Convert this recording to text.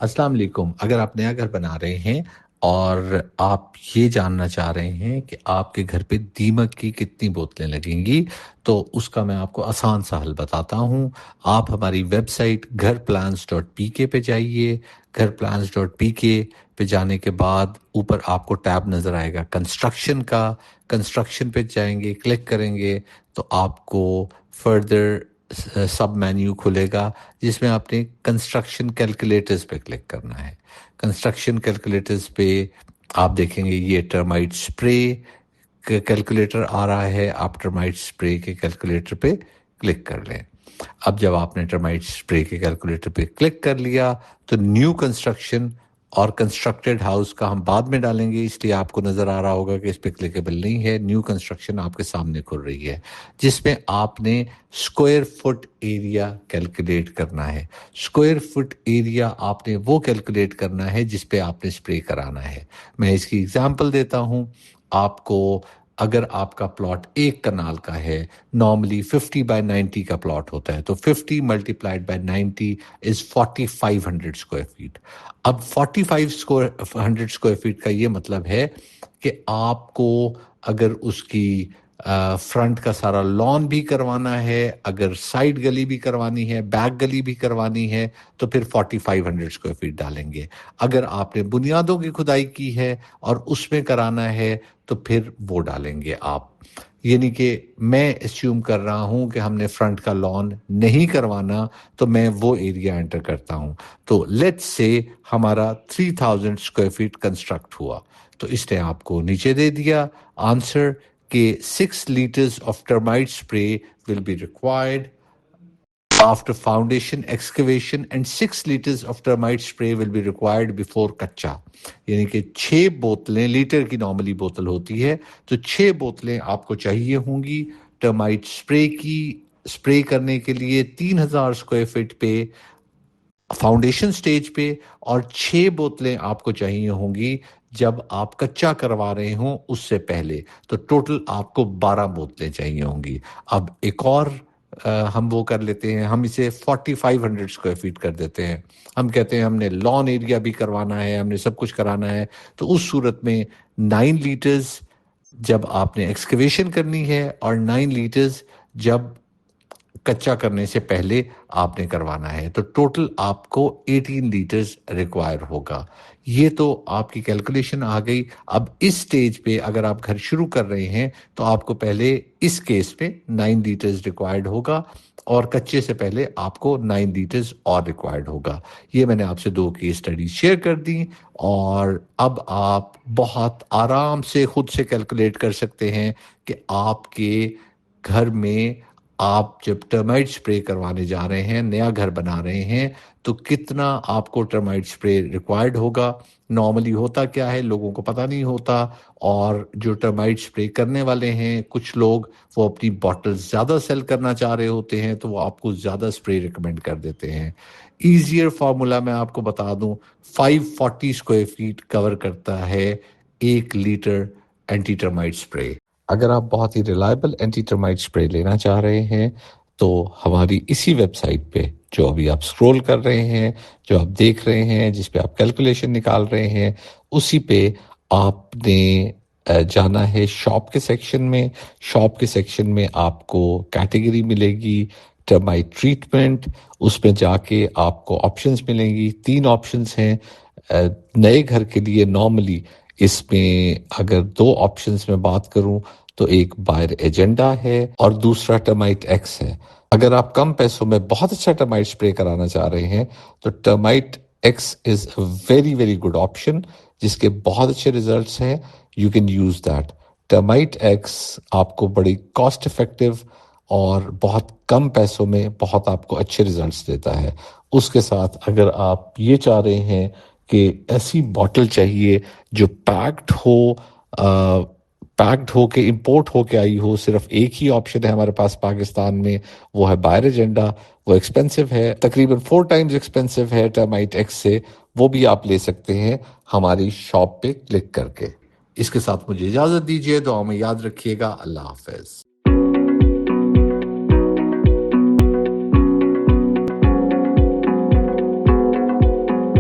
अस्सलाम वालेकुम। अगर आप नया घर बना रहे हैं और आप ये जानना चाह रहे हैं कि आपके घर पे दीमक की कितनी बोतलें लगेंगी, तो उसका मैं आपको आसान सा हल बताता हूँ। आप हमारी वेबसाइट घरप्लान्स.pk पे जाइए। घरप्लान्स.pk पे जाने के बाद ऊपर आपको टैब नज़र आएगा कंस्ट्रक्शन का। कंस्ट्रक्शन पे जाएंगे, क्लिक करेंगे तो आपको फर्दर सब मेन्यू खुलेगा जिसमें आपने कंस्ट्रक्शन कैलकुलेटर्स पे क्लिक करना है। कंस्ट्रक्शन कैलकुलेटर्स पे आप देखेंगे ये टर्माइट स्प्रे कैलकुलेटर आ रहा है। आप टर्माइट स्प्रे के कैलकुलेटर पे क्लिक कर लें। अब जब आपने टर्माइट स्प्रे के कैलकुलेटर पे क्लिक कर लिया तो न्यू कंस्ट्रक्शन और कंस्ट्रक्टेड हाउस का हम बाद में डालेंगे, इसलिए आपको नज़र आ रहा होगा कि इस पे क्लिकेबल नहीं है। न्यू कंस्ट्रक्शन आपके सामने खुल रही है जिसमें आपने स्क्वायर फुट एरिया कैलकुलेट करना है। स्क्वायर फुट एरिया आपने वो कैलकुलेट करना है जिस पे आपने स्प्रे कराना है। मैं इसकी एग्जांपल देता हूँ आपको। अगर आपका प्लॉट एक कनाल का है, नॉर्मली 50/90 का प्लॉट होता है, तो 50 multiplied by 90 is 4500 square feet. अब 4500 स्क्वायर फीट का ये मतलब है कि आपको अगर उसकी फ्रंट का सारा लॉन भी करवाना है, अगर साइड गली भी करवानी है, बैक गली भी करवानी है, तो फिर 4500 स्क्वायर फीट डालेंगे। अगर आपने बुनियादों की खुदाई की है और उसमें कराना है तो फिर वो डालेंगे आप। यानी कि मैं एस्यूम कर रहा हूं कि हमने फ्रंट का लॉन नहीं करवाना, तो मैं वो एरिया एंटर करता हूं। तो लेट्स से हमारा 3000 स्क्वायर फीट कंस्ट्रक्ट हुआ, तो इसने आपको नीचे दे दिया आंसर कि 6 liters of termite spray will be required after foundation excavation and 6 liters of termite spray will be required before कच्चा। यानी कि 6 बोतलें, लीटर की नॉर्मली बोतल होती है, तो 6 बोतलें आपको चाहिए होंगी टर्माइट स्प्रे की। स्प्रे करने के लिए 3000 स्क्वायर फीट पे फाउंडेशन स्टेज पे, और 6 बोतलें आपको चाहिए होंगी जब आप कच्चा करवा रहे हों उससे पहले। तो टोटल आपको 12 बोतलें चाहिए होंगी। अब एक और हम वो कर लेते हैं, हम इसे 4500 स्क्वायर फीट कर देते हैं। हम कहते हैं हमने लॉन एरिया भी करवाना है, हमने सब कुछ कराना है, तो उस सूरत में 9 लीटर्स जब आपने एक्सकवेशन करनी है और 9 लीटर्स जब कच्चा करने से पहले आपने करवाना है, तो टोटल आपको 18 लीटर्स रिक्वायर होगा। ये तो आपकी कैलकुलेशन आ गई। अब इस स्टेज पे अगर आप घर शुरू कर रहे हैं तो आपको पहले इस केस में 9 लीटर्स रिक्वायर्ड होगा और कच्चे से पहले आपको 9 लीटर्स और रिक्वायर्ड होगा। ये मैंने आपसे 2 केस स्टडी शेयर कर दी और अब आप बहुत आराम से खुद से कैलकुलेट कर सकते हैं कि आपके घर में आप जब टर्माइट स्प्रे करवाने जा रहे हैं, नया घर बना रहे हैं, तो कितना आपको टर्माइट स्प्रे रिक्वायर्ड होगा। नॉर्मली होता क्या है, लोगों को पता नहीं होता, और जो टर्माइट स्प्रे करने वाले हैं कुछ लोग, वो अपनी बॉटल्स ज़्यादा सेल करना चाह रहे होते हैं, तो वो आपको ज़्यादा स्प्रे रिकमेंड कर देते हैं। ईजियर फार्मूला मैं आपको बता दूं, 540 स्क्वायर फीट कवर करता है 1 लीटर एंटी टर्माइट स्प्रे। अगर आप बहुत ही रिलायबल एंटी टर्माइट स्प्रे लेना चाह रहे हैं तो हमारी इसी वेबसाइट पे, जो अभी आप स्क्रॉल कर रहे हैं, जो आप देख रहे हैं, जिस पे आप कैलकुलेशन निकाल रहे हैं, उसी पे आपने जाना है शॉप के सेक्शन में। शॉप के सेक्शन में आपको कैटेगरी मिलेगी टर्माइट ट्रीटमेंट। उसमें जाके आपको ऑप्शंस मिलेंगी। 3 ऑप्शंस हैं नए घर के लिए नॉर्मली। इसमें अगर 2 ऑप्शंस में बात करूं तो एक बायर एजेंडा है और दूसरा टर्माइट एक्स है। अगर आप कम पैसों में बहुत अच्छा टर्माइट स्प्रे कराना चाह रहे हैं तो termite x is a very very good option जिसके बहुत अच्छे रिजल्ट्स हैं। You can use that. Termite x आपको बड़ी कॉस्ट इफेक्टिव और बहुत कम पैसों में बहुत आपको अच्छे रिजल्ट्स देता है। उसके साथ अगर आप ये चाह रहे हैं कि ऐसी बॉटल चाहिए जो पैक्ड हो के इंपोर्ट हो के आई हो, सिर्फ एक ही ऑप्शन है हमारे पास पाकिस्तान में, वो है बायर एजेंडा। वो एक्सपेंसिव है, तकरीबन 4 टाइम्स एक्सपेंसिव है टर्माइट एक्स से। वो भी आप ले सकते हैं हमारी शॉप पे क्लिक करके। इसके साथ मुझे इजाज़त दीजिए, दुआ में याद रखिएगा। अल्लाह हाफ़िज़।